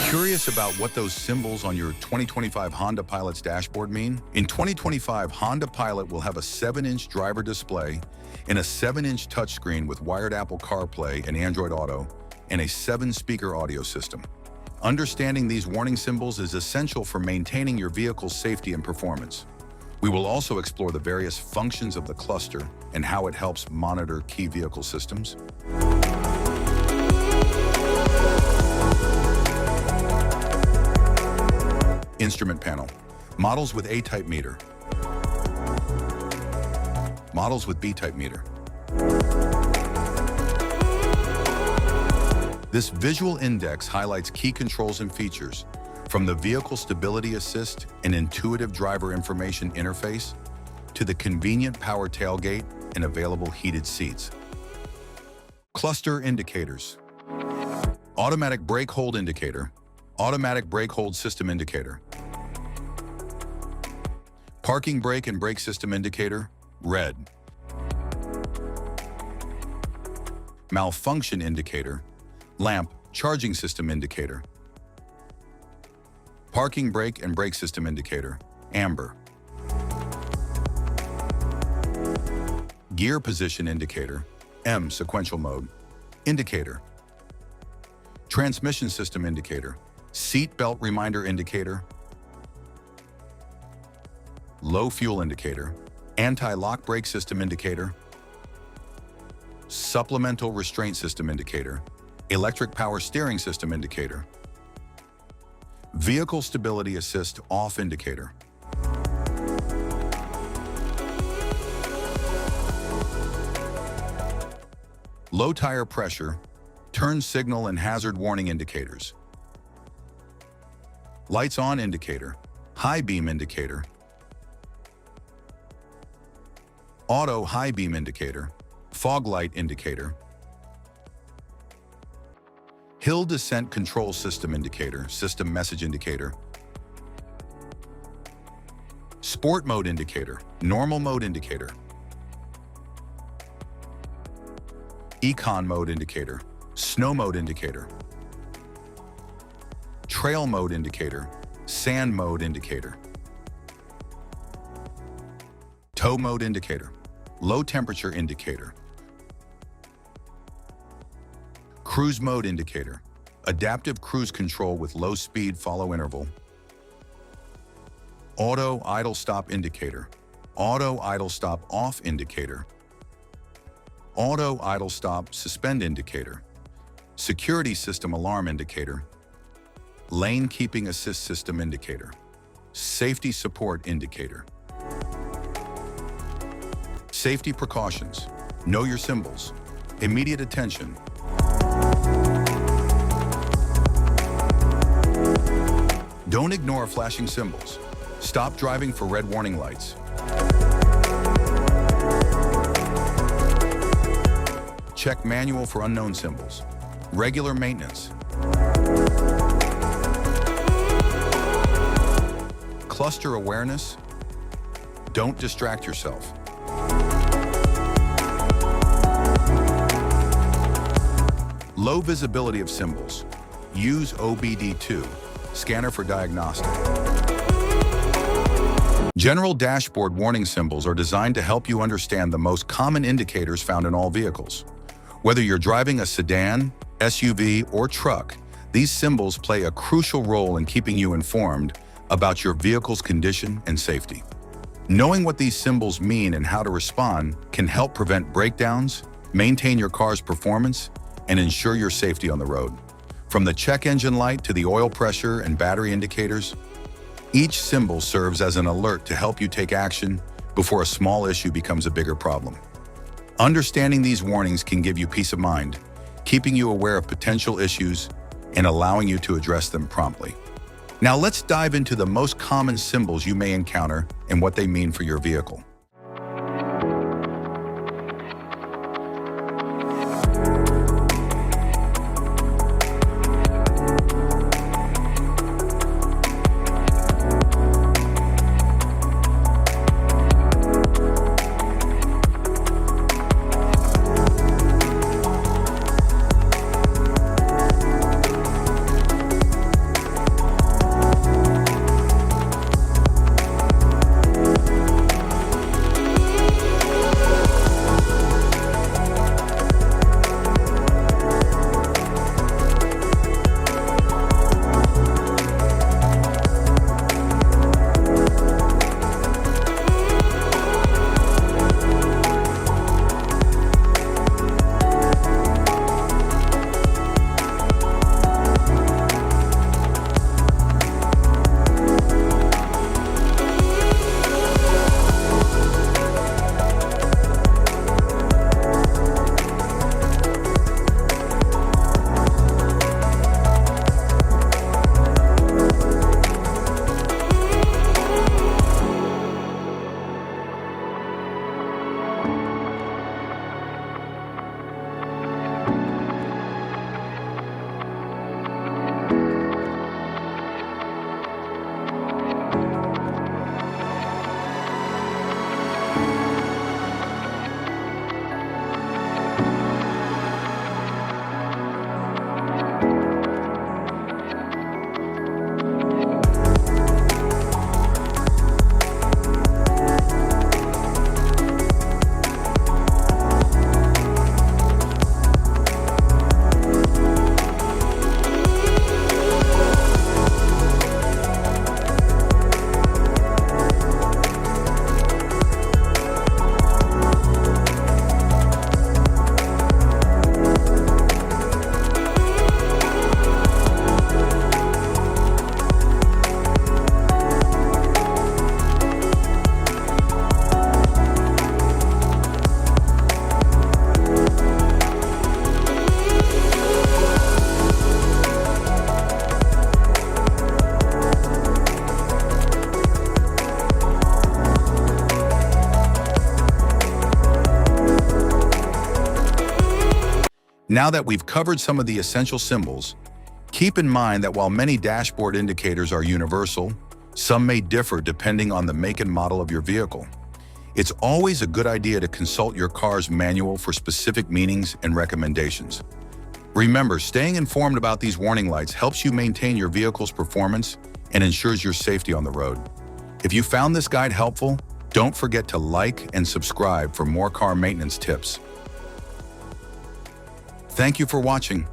Curious about what those symbols on your 2025 Honda Pilot's dashboard mean? In 2025, Honda Pilot will have a 7-inch driver display and a 7-inch touchscreen with wired Apple CarPlay and Android Auto and a 7-speaker audio system. Understanding these warning symbols is essential for maintaining your vehicle's safety and performance. We will also explore the various functions of the cluster and how it helps monitor key vehicle systems. Instrument panel. Models with A-type meter. Models with B-type meter. This visual index highlights key controls and features, from the Vehicle Stability Assist and intuitive driver information interface to the convenient power tailgate and available heated seats. Cluster indicators. Automatic brake hold indicator. Automatic brake hold system indicator. Parking brake and brake system indicator, red. Malfunction indicator, lamp charging system indicator. Parking brake and brake system indicator, amber. Gear position indicator, M sequential mode, indicator. Transmission system indicator, seat belt reminder indicator. Low fuel indicator, anti-lock brake system indicator. Supplemental restraint system indicator, electric power steering system indicator. Vehicle stability assist off indicator. Low tire pressure, turn signal and hazard warning indicators. Lights on indicator, high beam indicator. Auto high beam indicator, fog light indicator. Hill descent control system indicator, system message indicator. Sport mode indicator, normal mode indicator. Econ mode indicator, snow mode indicator. Trail mode indicator, sand mode indicator. Tow mode indicator, low temperature indicator. Cruise mode indicator, adaptive cruise control with low speed follow interval. Auto idle stop indicator, auto idle stop off indicator. Auto idle stop suspend indicator, security system alarm indicator. Lane keeping assist system indicator, safety support indicator. Safety precautions, know your symbols, immediate attention. Don't ignore flashing symbols. Stop driving for red warning lights. Check manual for unknown symbols. Regular maintenance. Cluster awareness. Don't distract yourself. Low visibility of symbols. Use OBD2, scanner for diagnostic. General dashboard warning symbols are designed to help you understand the most common indicators found in all vehicles. Whether you're driving a sedan, SUV, or truck, these symbols play a crucial role in keeping you informed about your vehicle's condition and safety. Knowing what these symbols mean and how to respond can help prevent breakdowns, maintain your car's performance, and ensure your safety on the road. From the check engine light to the oil pressure and battery indicators, each symbol serves as an alert to help you take action before a small issue becomes a bigger problem. Understanding these warnings can give you peace of mind, keeping you aware of potential issues and allowing you to address them promptly. Now let's dive into the most common symbols you may encounter and what they mean for your vehicle. Now that we've covered some of the essential symbols, keep in mind that while many dashboard indicators are universal, some may differ depending on the make and model of your vehicle. It's always a good idea to consult your car's manual for specific meanings and recommendations. Remember, staying informed about these warning lights helps you maintain your vehicle's performance and ensures your safety on the road. If you found this guide helpful, don't forget to like and subscribe for more car maintenance tips. Thank you for watching.